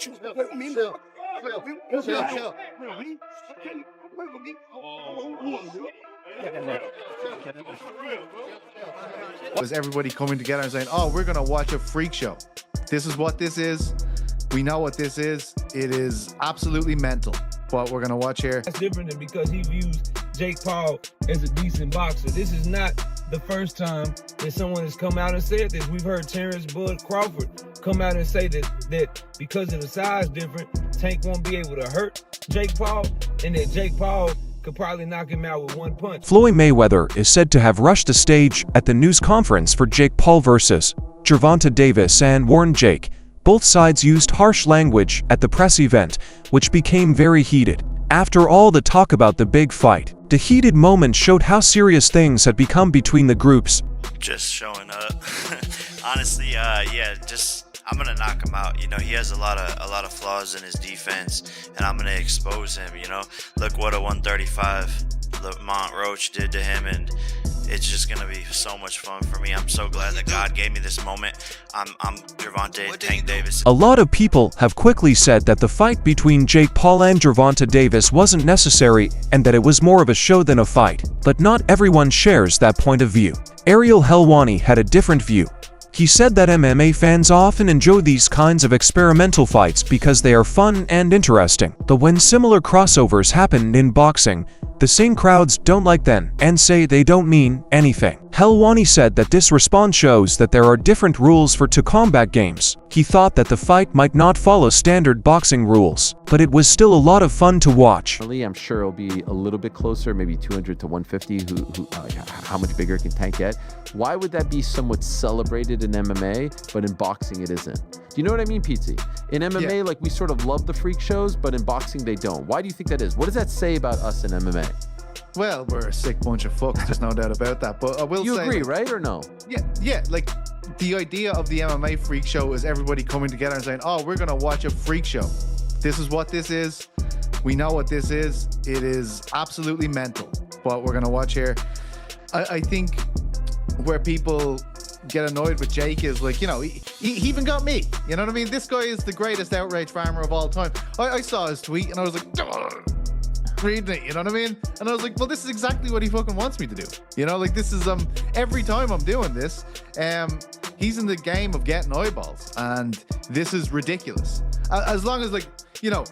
with you. Play with me. Chill. Was everybody coming together and saying, oh, we're going to watch a freak show. This is what this is. We know what this is. It is absolutely mental, what we're going to watch here. That's different than because he views Jake Paul as a decent boxer. This is not the first time that someone has come out and said this. We've heard Terrence Bud Crawford come out and say that because of the size difference, Tank won't be able to hurt Jake Paul, and that Jake Paul could probably knock him out with one punch. Floyd Mayweather is said to have rushed the stage at the news conference for Jake Paul versus Gervonta Davis and warned Jake. Both sides used harsh language at the press event, which became very heated. After all the talk about the big fight, the heated moment showed how serious things had become between the groups. Just showing up. Honestly, yeah, I'm gonna knock him out. You know, he has a lot of flaws in his defense, and I'm gonna expose him. You know, look what a 135 Lamont Roach did to him, and it's just gonna be so much fun for me. I'm so glad that God gave me this moment. I'm Gervonta Tank Davis. A lot of people have quickly said that the fight between Jake Paul and Gervonta Davis wasn't necessary and that it was more of a show than a fight. But not everyone shares that point of view. Ariel Helwani had a different view. He said that MMA fans often enjoy these kinds of experimental fights because they are fun and interesting. But when similar crossovers happen in boxing, the same crowds don't like them and say they don't mean anything. Helwani said that this response shows that there are different rules for two combat games. He thought that the fight might not follow standard boxing rules, but it was still a lot of fun to watch. I'm sure it'll be a little bit closer, maybe 200 to 150. How much bigger can Tank get? Why would that be somewhat celebrated in MMA, but in boxing it isn't? Do you know what I mean, PT? In MMA, like, we sort of love the freak shows, but in boxing they don't. Why do you think that is? What does that say about us in MMA? Well, we're a sick bunch of fucks, there's no doubt about that. But I will say, you agree, right, or no? Yeah, like, the idea of the MMA freak show is everybody coming together and saying, oh, we're going to watch a freak show. This is what this is. We know what this is. It is absolutely mental, what we're going to watch here. I think where people get annoyed with Jake is, like, you know, he even got me. You know what I mean? This guy is the greatest outrage farmer of all time. I saw his tweet and I was like, reading it, you know what I mean? And I was like, well, this is exactly what he fucking wants me to do. You know, like, this is every time I'm doing this, he's in the game of getting eyeballs, and this is ridiculous. As long as, like, you know,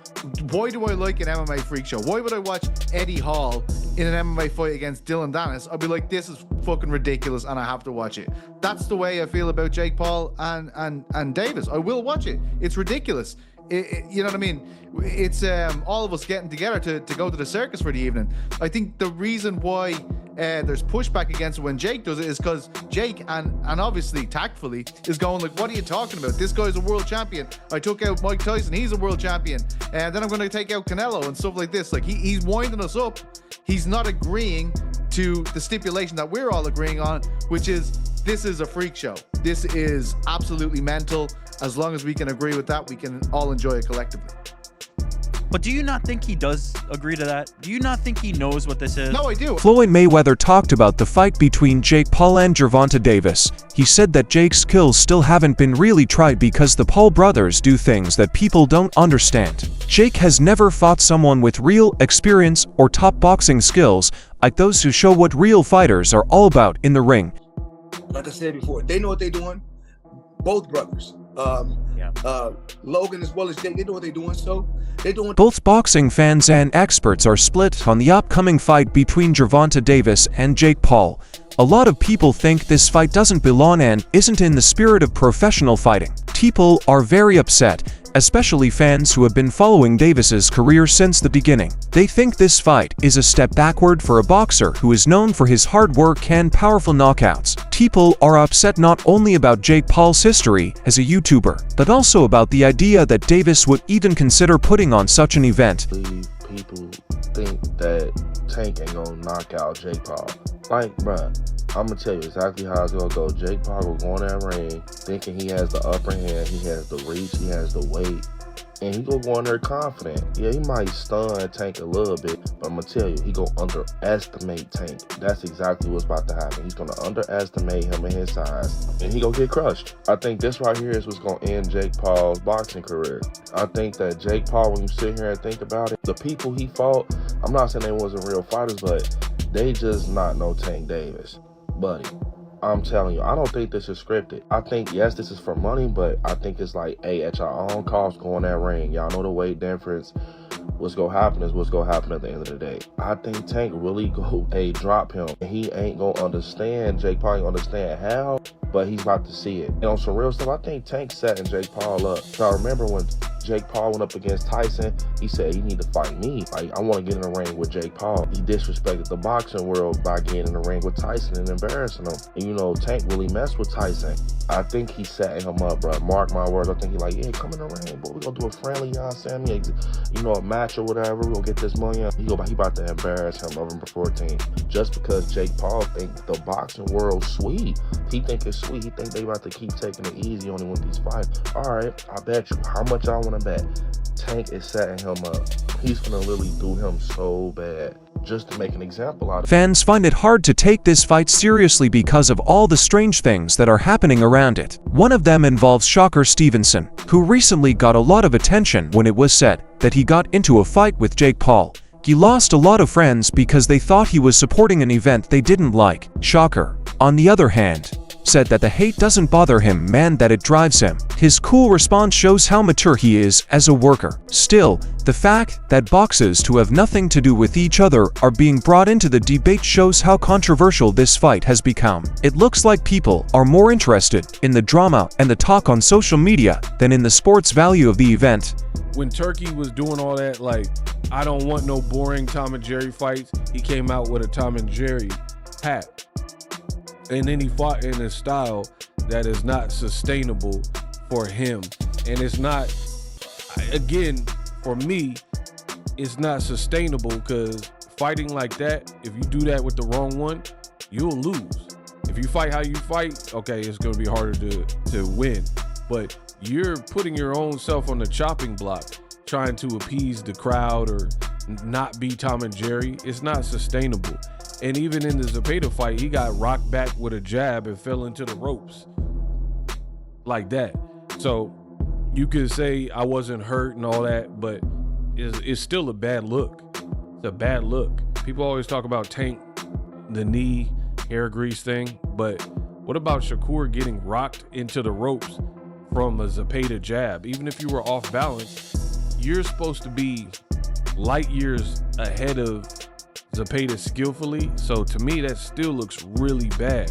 why do I like an MMA freak show? Why would I watch Eddie Hall in an MMA fight against Dylan Dennis? I'd be like, this is fucking ridiculous, and I have to watch it. That's the way I feel about Jake Paul and Davis. I will watch it. It's ridiculous. You know what I mean? It's all of us getting together to go to the circus for the evening. I think the reason why there's pushback against it when Jake does it is because Jake, and obviously tactfully, is going like, what are you talking about? This guy's a world champion. I took out Mike Tyson. He's a world champion. And then I'm going to take out Canelo and stuff like this. Like, he's winding us up. He's not agreeing to the stipulation that we're all agreeing on, which is, this is a freak show. This is absolutely mental. As long as we can agree with that, we can all enjoy it collectively. But do you not think he does agree to that? Do you not think he knows what this is? No, I do. Floyd Mayweather talked about the fight between Jake Paul and Gervonta Davis. He said that Jake's skills still haven't been really tried because the Paul brothers do things that people don't understand. Jake has never fought someone with real experience or top boxing skills, like those who show what real fighters are all about in the ring. Like I said before, they know what they're doing. Both brothers. Logan as well as Jake, they know what they're doing, so they're doing. Both boxing fans and experts are split on the upcoming fight between Gervonta Davis and Jake Paul. A lot of people think this fight doesn't belong and isn't in the spirit of professional fighting. People are very upset, especially fans who have been following Davis's career since the beginning. They think this fight is a step backward for a boxer who is known for his hard work and powerful knockouts. People are upset not only about Jake Paul's history as a YouTuber, but also about the idea that Davis would even consider putting on such an event. People think that Tank ain't gonna knock out Jake Paul. Like, bruh, I'm gonna tell you exactly how it's gonna go. Jake Paul will go in that ring thinking he has the upper hand, he has the reach, he has the weight, and he gonna go in there confident. Yeah, he might stun Tank a little bit, but I'm gonna tell you, he gonna underestimate Tank. That's exactly what's about to happen. He's gonna underestimate him and his size, and he gonna get crushed. I think this right here is what's gonna end Jake Paul's boxing career. I think that Jake Paul, when you sit here and think about it, the people he fought, I'm not saying they wasn't real fighters, but they just not no Tank Davis, buddy. I'm telling you, I don't think this is scripted. I think, yes, this is for money, but I think it's like, hey, at your own cost, go in that ring. Y'all know the weight difference. What's going to happen is what's going to happen at the end of the day. I think Tank really go, hey, drop him. He ain't going to understand. Jake Paul ain't understand how, but he's about to see it. And on some real stuff, I think Tank setting Jake Paul up. So I remember when Jake Paul went up against Tyson, he said, you need to fight me. Like, I want to get in the ring with Jake Paul. He disrespected the boxing world by getting in the ring with Tyson and embarrassing him. And, you know, Tank really messed with Tyson. I think he's setting him up, bro. Mark my words. I think he's like, yeah, come in the ring, but we're going to do a friendly, you know what I'm saying? You know, a match or whatever. We're going to get this money. He about to embarrass him November 14th. Just because Jake Paul think the boxing world's sweet. He think it's sweet. He think they about to keep taking it easy on him with these fights. All right, I bet you. How much I want to bet? Tank is setting him up. He's gonna literally do him so bad just to make an example out of him. Fans find it hard to take this fight seriously because of all the strange things that are happening around it. One of them involves Shocker Stevenson, who recently got a lot of attention when it was said that he got into a fight with Jake Paul. He lost a lot of friends because they thought he was supporting an event they didn't like. Shocker, on the other hand, said that the hate doesn't bother him, man, that it drives him. His cool response shows how mature he is as a worker. Still, the fact that boxers who have nothing to do with each other are being brought into the debate shows how controversial this fight has become. It looks like people are more interested in the drama and the talk on social media than in the sports value of the event. When Turkey was doing all that, like, I don't want no boring Tom and Jerry fights, he came out with a Tom and Jerry hat. And then he fought in a style that is not sustainable for him. And it's not, again, for me, it's not sustainable because fighting like that, if you do that with the wrong one, you'll lose. If you fight how you fight, okay, it's going to be harder to win. But you're putting your own self on the chopping block, trying to appease the crowd or not be Tom and Jerry. It's not sustainable. And even in the Zepeda fight, he got rocked back with a jab and fell into the ropes like that. So you could say I wasn't hurt and all that, but it's still a bad look. It's a bad look. People always talk about Tank, the knee, hair grease thing, but what about Shakur getting rocked into the ropes from a Zepeda jab? Even if you were off balance, you're supposed to be light years ahead of Zepeda skillfully. So to me, that still looks really bad.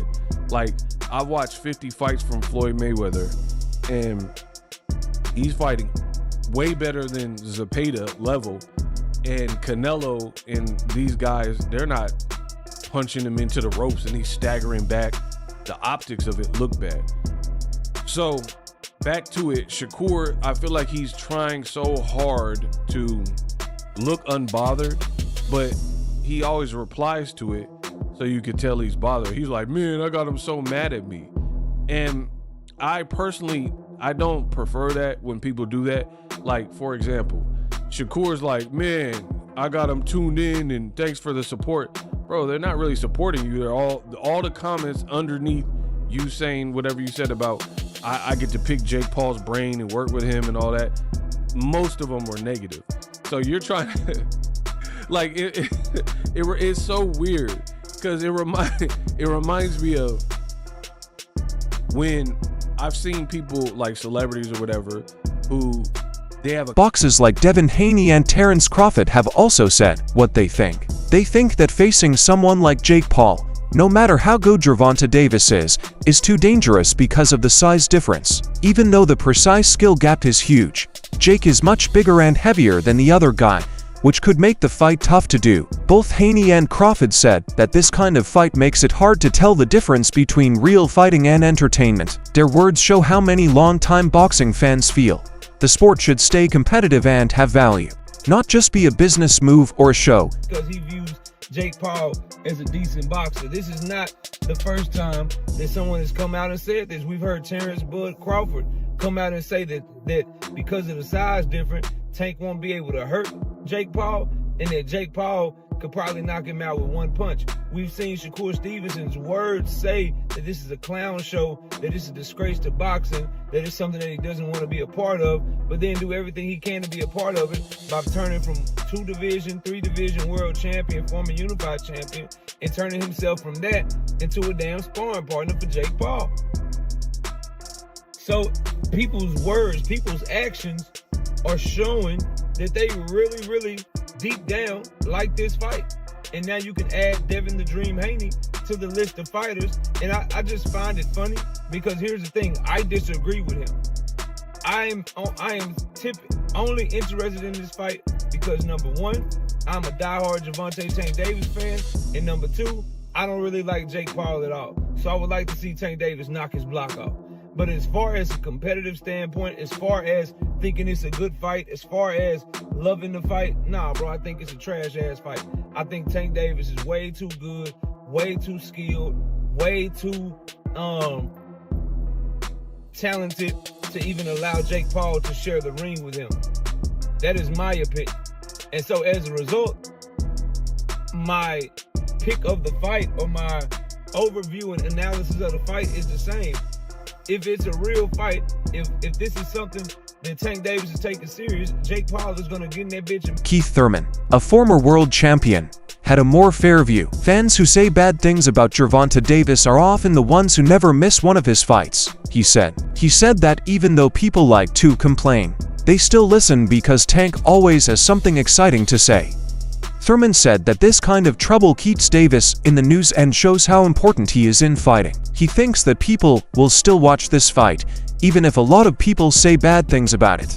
Like, I watched 50 fights from Floyd Mayweather, and he's fighting way better than Zepeda level. And Canelo and these guys, they're not punching him into the ropes and he's staggering back. The optics of it look bad. So back to it, Shakur, I feel like he's trying so hard to look unbothered, but he always replies to it so you could tell he's bothered. He's like, man, I got him so mad at me. And I personally, I don't prefer that when people do that. Like, for example, Shakur's like, man, I got him tuned in and thanks for the support. Bro, they're not really supporting you. They're all the comments underneath you saying whatever you said about I get to pick Jake Paul's brain and work with him and all that. Most of them were negative. So you're trying to like it's so weird because it reminds me of when I've seen people like celebrities or whatever who they have boxers like Devin Haney and Terence Crawford have also said what they think. They think that facing someone like Jake Paul, no matter how good Gervonta Davis is too dangerous because of the size difference. Even though the precise skill gap is huge, Jake is much bigger and heavier than the other guy, which could make the fight tough to do. Both Haney and Crawford said that this kind of fight makes it hard to tell the difference between real fighting and entertainment. Their words show how many long-time boxing fans feel the sport should stay competitive and have value, not just be a business move or a show. Because he views Jake Paul as a decent boxer. This is not the first time that someone has come out and said this. We've heard Terence Bud Crawford come out and say that because of the size difference, Tank won't be able to hurt Jake Paul, and that Jake Paul could probably knock him out with one punch. We've seen Shakur Stevenson's words say that this is a clown show, that this is a disgrace to boxing, that it's something that he doesn't want to be a part of, but then do everything he can to be a part of it by turning from 2-division, 3-division world champion, former unified champion, and turning himself from that into a damn sparring partner for Jake Paul. So people's words, people's actions are showing that they really, really deep down like this fight. And now you can add Devin the Dream Haney to the list of fighters. And I just find it funny because here's the thing, I disagree with him. I am only interested in this fight because number one, I'm a diehard Gervonta Tank Davis fan. And number two, I don't really like Jake Paul at all. So I would like to see Tank Davis knock his block off. But as far as a competitive standpoint, as far as thinking it's a good fight, as far as loving the fight, nah, bro, I think it's a trash-ass fight. I think Tank Davis is way too good, way too skilled, way too talented to even allow Jake Paul to share the ring with him. That is my opinion. And so as a result, my pick of the fight or my overview and analysis of the fight is the same. If it's a real fight, if this is something that Tank Davis is taking serious, Jake Paul is going to get in that bitch. Keith Thurman, a former world champion, had a more fair view. Fans who say bad things about Gervonta Davis are often the ones who never miss one of his fights, he said. He said that even though people like to complain, they still listen because Tank always has something exciting to say. Thurman said that this kind of trouble keeps Davis in the news and shows how important he is in fighting. He thinks that people will still watch this fight, even if a lot of people say bad things about it.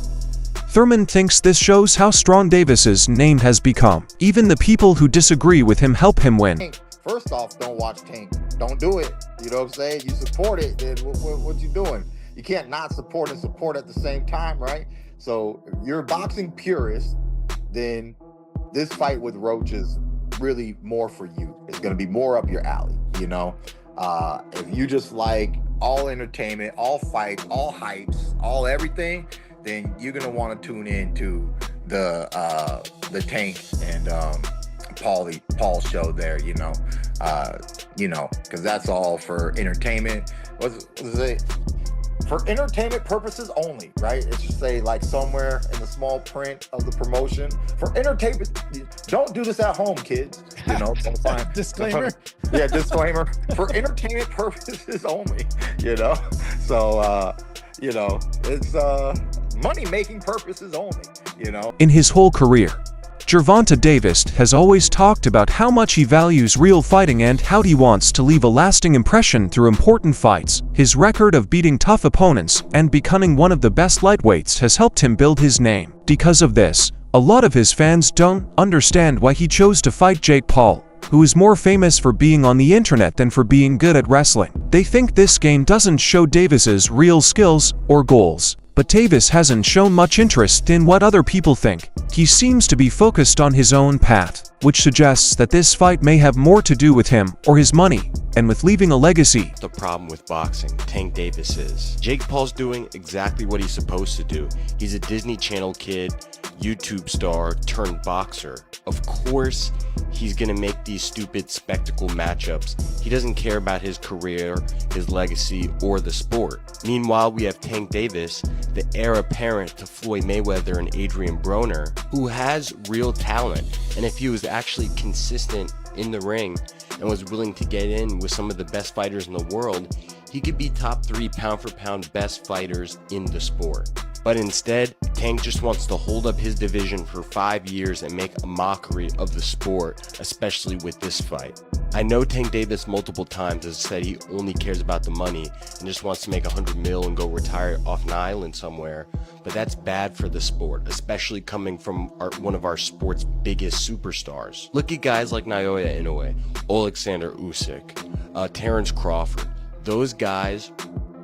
Thurman thinks this shows how strong Davis's name has become. Even the people who disagree with him help him win. First off, don't watch Tank. Don't do it. You know what I'm saying? You support it, then what you doing? You can't not support and support at the same time, right? So if you're a boxing purist, then this fight with Roach is really more for you. It's going to be more up your alley, you know? If you just like all entertainment, all fights, all hypes, all everything, then you're going to want to tune in to the Tank and Paul show there, you know, because that's all for entertainment. What's it? For entertainment purposes only, right? It should say like somewhere in the small print of the promotion. For entertainment, don't do this at home, kids. You know, Disclaimer. Yeah, disclaimer. For entertainment purposes only, you know? So, you know, it's money-making purposes only, you know? In his whole career, Gervonta Davis has always talked about how much he values real fighting and how he wants to leave a lasting impression through important fights. His record of beating tough opponents and becoming one of the best lightweights has helped him build his name. Because of this, a lot of his fans don't understand why he chose to fight Jake Paul, who is more famous for being on the internet than for being good at wrestling. They think this game doesn't show Davis's real skills or goals. But Davis hasn't shown much interest in what other people think. He seems to be focused on his own path, which suggests that this fight may have more to do with him or his money, and with leaving a legacy. The problem with boxing, Tank Davis is. Jake Paul's doing exactly what he's supposed to do. He's a Disney Channel kid, YouTube star turned boxer. Of course, he's gonna make these stupid spectacle matchups. He doesn't care about his career, his legacy, or the sport. Meanwhile, we have Tank Davis, the heir apparent to Floyd Mayweather and Adrian Broner, who has real talent. And if he was actually consistent in the ring and was willing to get in with some of the best fighters in the world, he could be top 3 pound for pound best fighters in the sport. But instead, Tank just wants to hold up his division for 5 years and make a mockery of the sport, especially with this fight. I know Tank Davis multiple times has said he only cares about the money and just wants to make $100 million and go retire off an island somewhere, but that's bad for the sport, especially coming from one of our sport's biggest superstars. Look at guys like Naoya Inoue, Alexander Usyk, Terrence Crawford. Those guys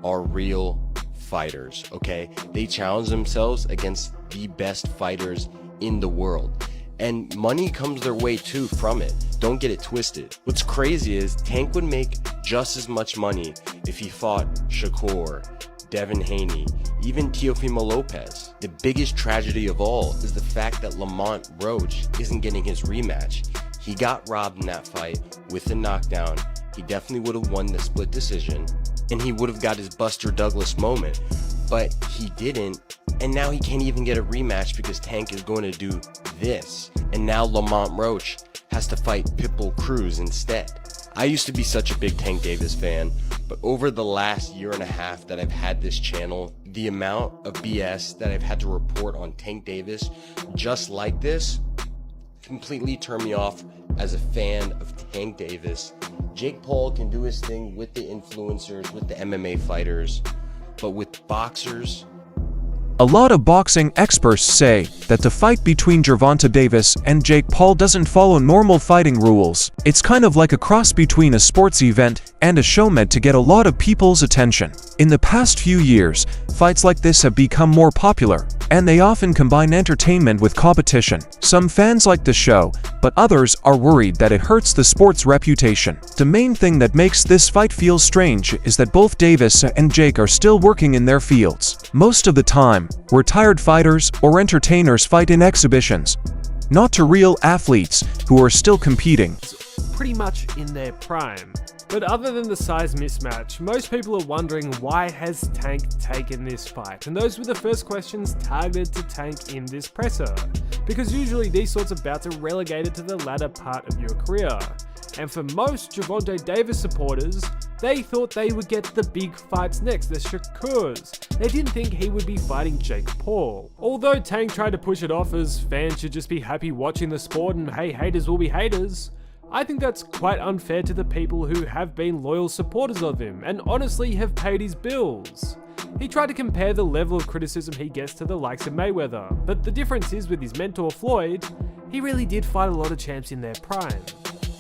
are real fighters, okay? They challenge themselves against the best fighters in the world. And money comes their way too from it. Don't get it twisted. What's crazy is Tank would make just as much money if he fought Shakur, Devin Haney, even Teofimo Lopez. The biggest tragedy of all is the fact that Lamont Roach isn't getting his rematch. He got robbed in that fight with a knockdown. He definitely would have won the split decision, and he would have got his Buster Douglas moment, but he didn't, and now he can't even get a rematch because Tank is going to do this, and now Lamont Roach has to fight Pitbull Cruz instead. I used to be such a big Tank Davis fan, but over the last year and a half that I've had this channel, the amount of BS that I've had to report on Tank Davis just like this completely turned me off as a fan of Tank Davis. Jake Paul can do his thing with the influencers, with the MMA fighters, but with boxers, A lot of boxing experts say that the fight between Gervonta Davis and Jake Paul doesn't follow normal fighting rules. It's kind of like a cross between a sports event and a show meant to get a lot of people's attention. In the past few years, fights like this have become more popular, and they often combine entertainment with competition. Some fans like the show, but others are worried that it hurts the sport's reputation. The main thing that makes this fight feel strange is that both Davis and Jake are still working in their fields. Most of the time, retired fighters or entertainers fight in exhibitions, not to real athletes who are still competing. Pretty much in their prime. But other than the size mismatch, most people are wondering why has Tank taken this fight, and those were the first questions targeted to Tank in this presser, because usually these sorts of bouts are relegated to the latter part of your career. And for most Gervonta Davis supporters, they thought they would get the big fights next, the Shakurs. They didn't think he would be fighting Jake Paul. Although Tank tried to push it off as fans should just be happy watching the sport and hey, haters will be haters, I think that's quite unfair to the people who have been loyal supporters of him and honestly have paid his bills. He tried to compare the level of criticism he gets to the likes of Mayweather, but the difference is with his mentor Floyd, he really did fight a lot of champs in their prime.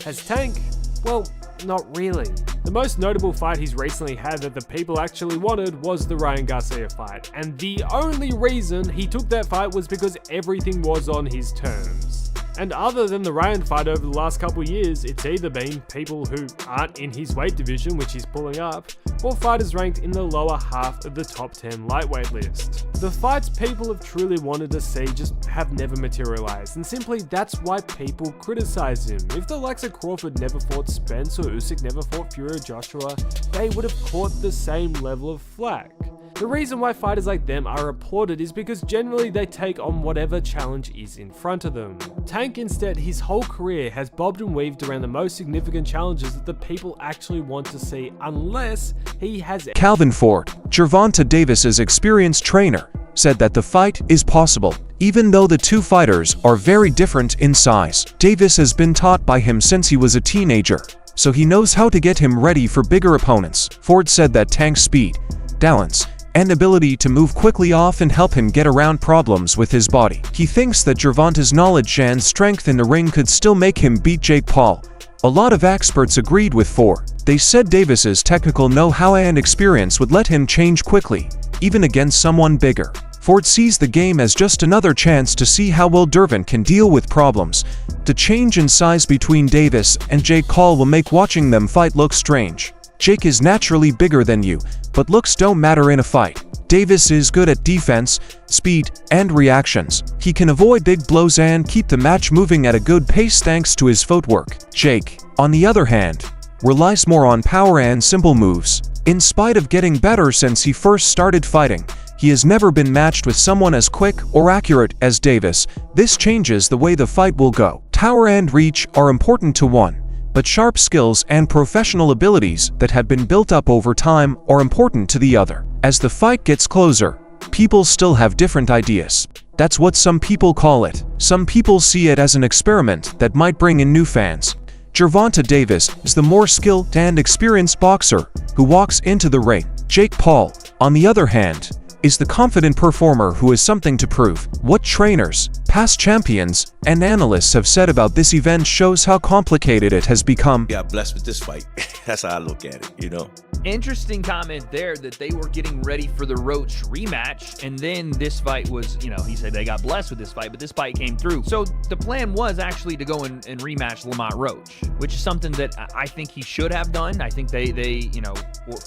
As Tank, well, not really. The most notable fight he's recently had that the people actually wanted was the Ryan Garcia fight, and the only reason he took that fight was because everything was on his terms. And other than the Ryan fight over the last couple years, it's either been people who aren't in his weight division, which he's pulling up, or fighters ranked in the lower half of the top 10 lightweight list. The fights people have truly wanted to see just have never materialized, and simply that's why people criticize him. If the likes of Crawford never fought Spence or Usyk never fought Fury or Joshua, they would have caught the same level of flack. The reason why fighters like them are applauded is because generally they take on whatever challenge is in front of them. Tank instead, his whole career has bobbed and weaved around the most significant challenges that the people actually want to see, unless he has... Calvin Ford, Gervonta Davis's experienced trainer, said that the fight is possible. Even though the two fighters are very different in size, Davis has been taught by him since he was a teenager, so he knows how to get him ready for bigger opponents. Ford said that Tank's speed, balance, and ability to move quickly often help him get around problems with his body. He thinks that Gervonta's knowledge and strength in the ring could still make him beat Jake Paul. A lot of experts agreed with Ford. They said Davis's technical know-how and experience would let him change quickly, even against someone bigger. Ford sees the game as just another chance to see how well Dervin can deal with problems. The change in size between Davis and Jake Paul will make watching them fight look strange. Jake is naturally bigger than you, but looks don't matter in a fight. Davis is good at defense, speed, and reactions. He can avoid big blows and keep the match moving at a good pace thanks to his footwork. Jake, on the other hand, relies more on power and simple moves. In spite of getting better since he first started fighting, he has never been matched with someone as quick or accurate as Davis. This changes the way the fight will go. Power and reach are important to one, but sharp skills and professional abilities that have been built up over time are important to the other. As the fight gets closer, people still have different ideas. That's what some people call it. Some people see it as an experiment that might bring in new fans. Gervonta Davis is the more skilled and experienced boxer who walks into the ring. Jake Paul, on the other hand, is the confident performer who has something to prove. What trainers, past champions, and analysts have said about this event shows how complicated it has become. Got blessed with this fight. That's how I look at it, you know. Interesting comment there that they were getting ready for the Roach rematch, and then this fight was, you know, he said they got blessed with this fight, but this fight came through. So the plan was actually to go and rematch Lamont Roach, which is something that I think he should have done. I think they you know,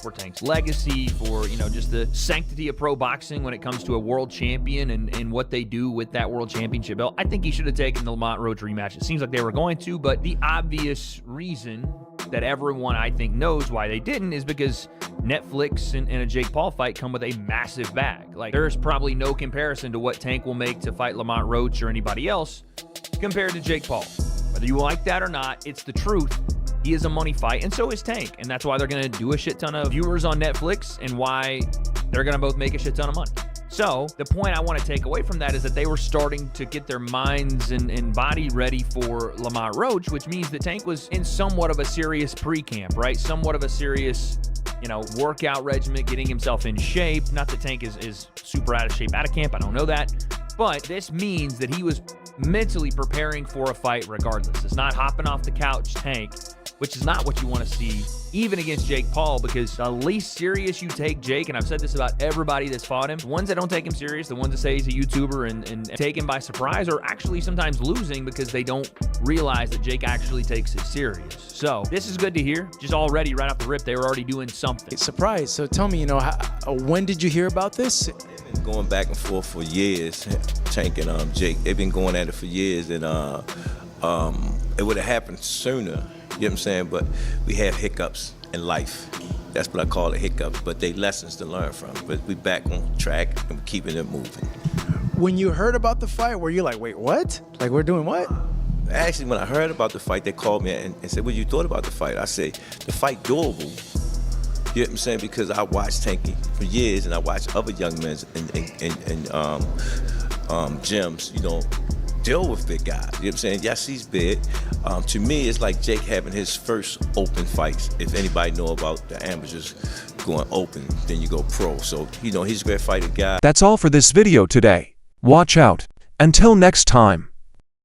for Tank's legacy, for, you know, just the sanctity of pro boxing when it comes to a world champion and what they do with that world championship belt, I think he should have taken the Lamont Roach rematch. It seems like they were going to, but the obvious reason that everyone, I think, knows why they didn't is because Netflix and a Jake Paul fight come with a massive bag. Like, there's probably no comparison to what Tank will make to fight Lamont Roach or anybody else compared to Jake Paul. Whether you like that or not, it's the truth. He is a money fight, and so is Tank. And that's why they're going to do a shit ton of viewers on Netflix and why they're going to both make a shit ton of money. So the point I want to take away from that is that they were starting to get their minds and body ready for Lamont Roach, which means that Tank was in somewhat of a serious pre-camp, right? Somewhat of a serious, you know, workout regimen, getting himself in shape. Not that Tank is super out of shape out of camp. I don't know that. But this means that he was mentally preparing for a fight regardless. It's not hopping off the couch Tank, which is not what you want to see even against Jake Paul, because the least serious you take Jake, and I've said this about everybody that's fought him, the ones that don't take him serious, the ones that say he's a YouTuber and take him by surprise, are actually sometimes losing because they don't realize that Jake actually takes it serious. So this is good to hear. Just already right off the rip, they were already doing something. Surprise. So tell me, you know, when did you hear about this? They've been going back and forth for years, Tank and Jake. They've been going at it for years, and it would have happened sooner. You know what I'm saying? But we have hiccups in life. That's what I call it, hiccups, but they lessons to learn from. But we back on track and we're keeping it moving. When you heard about the fight, were you like, wait, what? Like, we're doing what? Actually, when I heard about the fight, they called me and said, what you thought about the fight? I say, the fight doable. You know what I'm saying? Because I watched Tanky for years and I watched other young men in gyms, you know, deal with big guys. You know what I'm saying? Yes, he's big. To me, it's like Jake having his first open fights. If anybody know about the amateurs going open, then you go pro. So, you know, he's a great fighter guy. That's all for this video today. Watch out. Until next time.